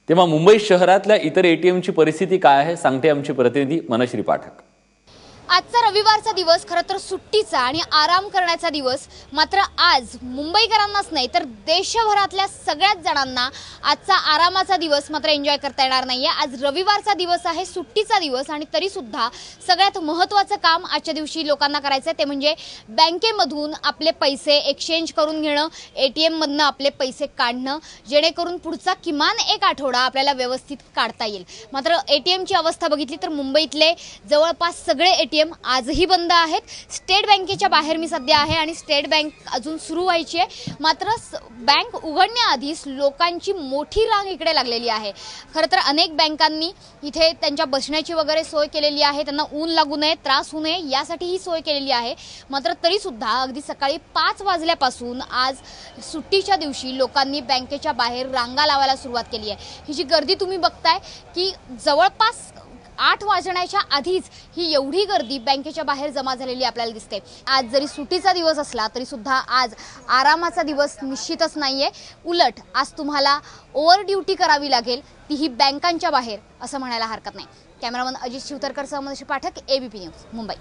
तेव्हा मुंबई शहरातल्या इतर एटीएमची परिस्थिती काय आहे सांगते आमची प्रतिनिधी मनश्री पाठक। आजचा रविवारचा दिवस खरं तर सुट्टीचा आणि आराम करण्याचा दिवस, मात्र आज मुंबईकरांनाच नाही तर देशभरातल्या सगळ्याच जणांना आजचा आरामाचा दिवस मात्र एन्जॉय करता येणार नाहीये। आज रविवारचा दिवस आहे, सुट्टीचा दिवस, आणि तरी सुद्धा सगळ्यात महत्त्वाचं काम आजच्या दिवशी लोकांना करायचं आहे ते म्हणजे बँकेमधून आपले पैसे एक्सचेंज करून घेणं, एटीएम मधनं आपले पैसे काढणं, जेणेकरून पुढचा किमान एक आठवडा आपल्याला व्यवस्थित काढता येईल। मात्र एटीएमची अवस्था बघितली तर मुंबईतले जवळपास सगळे एटीएम आजही बंद आहेत। स्टेट बँकेच्या बाहेर मी सध्या आहे आणि स्टेट बँक अजून सुरू व्हायची आहे, मात्र बँक उघडण्याआधीच लोकांची मोठी रांग इकडे लागलेली आहे। खरं तर अनेक बँकांनी इथे त्यांच्या बसण्याची वगैरे सोय केलेली आहे, त्यांना ऊन लागू नये, त्रास होऊ नये यासाठी ही सोय केलेली आहे। मात्र तरी सुद्धा अगदी सकाळी 5 वाजल्यापासून आज सुट्टीच्या दिवशी लोकांनी बँकेच्या बाहेर रांगा लावायला सुरुवात केली आहे। ही जी गर्दी तुम्ही बघताय की जवळपास 8 वाजण्याच्या आधीच ही एवढी गर्दी बँकेच्या बाहेर जमा झालेली आपल्याला दिसते। आज जरी सुट्टीचा दिवस असला तरी सुद्धा आज आरामाचा दिवस निश्चितच नाहीये, उलट आज तुम्हाला ओव्हर ड्युटी करावी लागेल, तीही बँकांच्या बाहेर, असं म्हणायला हरकत नाही। कॅमेरामन अजित शिवतरकर सह मनश्री पाठक, एबीपी न्यूज, मुंबई।